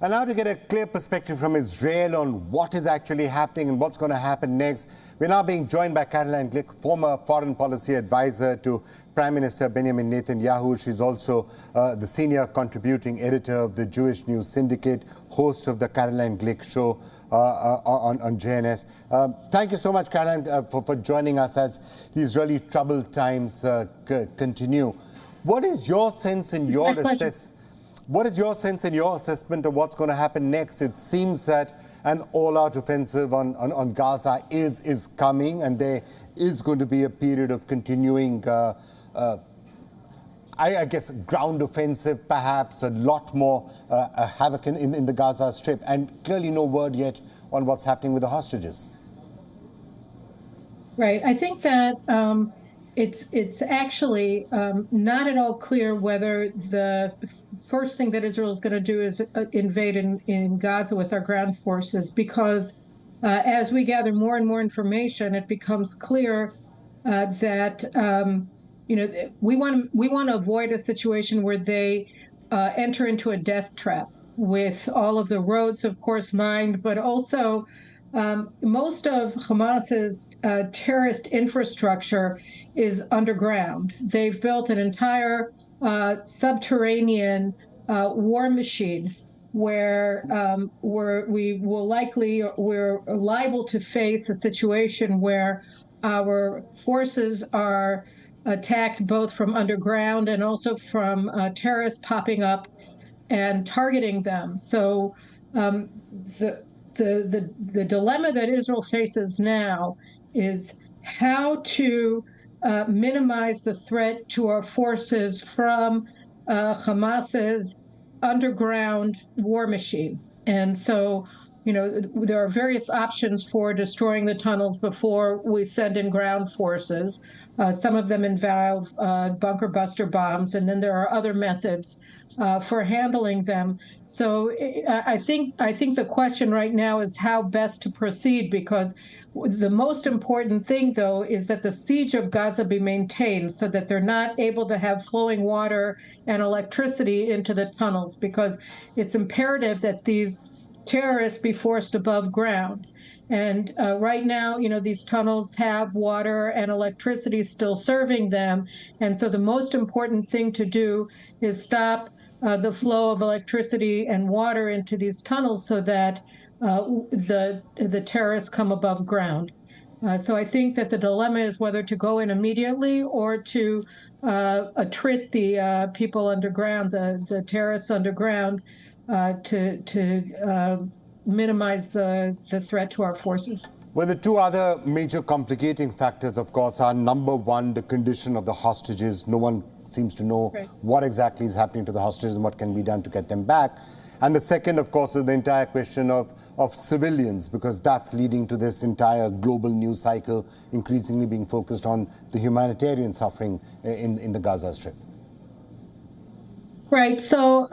And now to get a clear perspective from Israel on what is actually happening and what's going to happen next, we're now being joined by Caroline Glick, former foreign policy advisor to Prime Minister Benjamin Netanyahu. She's also the senior contributing editor of the Jewish News Syndicate, host of the Caroline Glick show on JNS. Thank you so much, Caroline, for joining us as these really troubled times continue. What is your sense in your assessment? What is your sense and your assessment of what's going to happen next? It seems that an all-out offensive on Gaza is coming, and there is going to be a period of continuing, I guess, ground offensive, perhaps a lot more havoc in the Gaza Strip, and clearly no word yet on what's happening with the hostages. Right. I think that it's actually not at all clear whether the first thing that Israel is going to do is invade in Gaza with our ground forces, because as we gather more and more information, it becomes clear that we want to avoid a situation where they enter into a death trap with all of the roads, of course, mined, but also most of Hamas's terrorist infrastructure is underground. They've built an entire subterranean war machine where we're liable to face a situation where our forces are attacked both from underground and also from terrorists popping up and targeting them. So the dilemma that Israel faces now is how to minimize the threat to our forces from Hamas's underground war machine. And so, there are various options for destroying the tunnels before we send in ground forces. Some of them involve bunker buster bombs, and then there are other methods for handling them. So I think the question right now is how best to proceed, because the most important thing, though, is that the siege of Gaza be maintained so that they're not able to have flowing water and electricity into the tunnels, because it's imperative that these terrorists be forced above ground. And right now, these tunnels have water and electricity still serving them. And so the most important thing to do is stop the flow of electricity and water into these tunnels so that the terrorists come above ground. So I think that the dilemma is whether to go in immediately or to attrit the people underground, the terrorists underground, to minimize the threat to our forces. Well, the two other major complicating factors, of course, are number one, the condition of the hostages. No one seems to know what exactly is happening to the hostages and what can be done to get them back. And the second, of course, is the entire question of civilians, because that's leading to this entire global news cycle increasingly being focused on the humanitarian suffering in the Gaza Strip. Right. So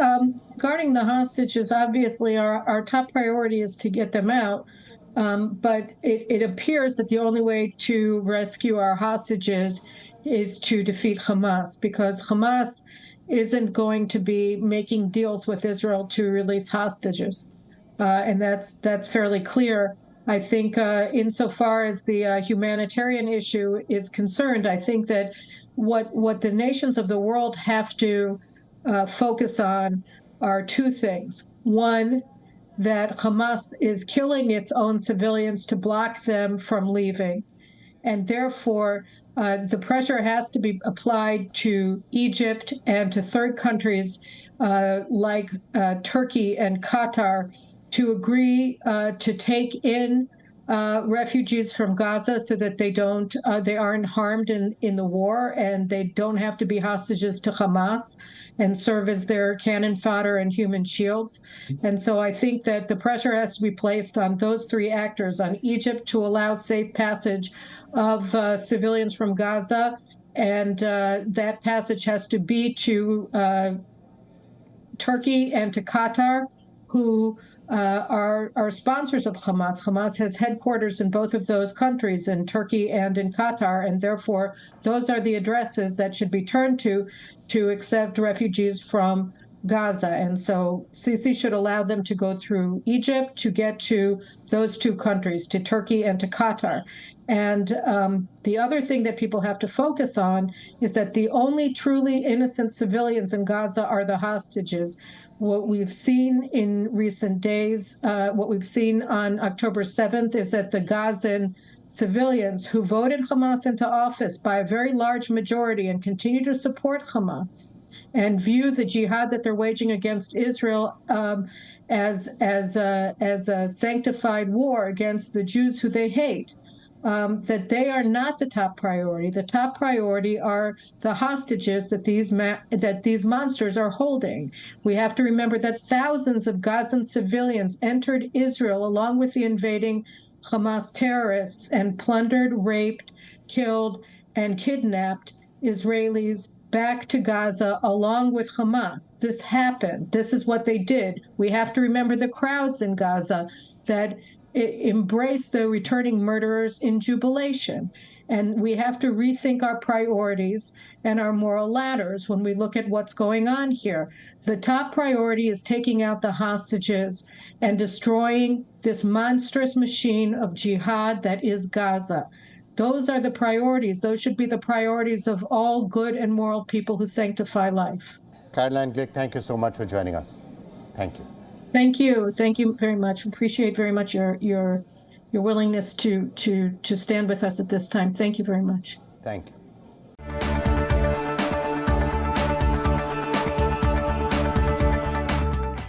guarding the hostages, obviously, our top priority is to get them out. But it appears that the only way to rescue our hostages is to defeat Hamas, because Hamas isn't going to be making deals with Israel to release hostages. And that's fairly clear. I think insofar as the humanitarian issue is concerned, I think that what the nations of the world have to focus on are two things. One, that Hamas is killing its own civilians to block them from leaving. And therefore, the pressure has to be applied to Egypt and to third countries like Turkey and Qatar to agree to take in refugees from Gaza so that they aren't harmed in the war, and they don't have to be hostages to Hamas and serve as their cannon fodder and human shields. And so I think that the pressure has to be placed on those three actors, on Egypt to allow safe passage of civilians from Gaza, and that passage has to be to Turkey and to Qatar, who are sponsors of Hamas. Hamas has headquarters in both of those countries, in Turkey and in Qatar, and therefore those are the addresses that should be turned to accept refugees from Gaza. And so Sisi should allow them to go through Egypt to get to those two countries, to Turkey and to Qatar. And the other thing that people have to focus on is that the only truly innocent civilians in Gaza are the hostages. What we've seen in recent days, what we've seen on October 7th, is that the Gazan civilians who voted Hamas into office by a very large majority and continue to support Hamas and view the jihad that they're waging against Israel as a sanctified war against the Jews who they hate, that they are not the top priority. The top priority are the hostages that these monsters are holding. We have to remember that thousands of Gazan civilians entered Israel along with the invading Hamas terrorists and plundered, raped, killed, and kidnapped Israelis back to Gaza along with Hamas. This happened. This is what they did. We have to remember the crowds in Gaza that embrace the returning murderers in jubilation. And we have to rethink our priorities and our moral ladders when we look at what's going on here. The top priority is taking out the hostages and destroying this monstrous machine of jihad that is Gaza. Those are the priorities. Those should be the priorities of all good and moral people who sanctify life. Caroline Glick, thank you so much for joining us. Thank you. Thank you. Thank you very much. Appreciate very much your willingness to stand with us at this time. Thank you very much. Thank you.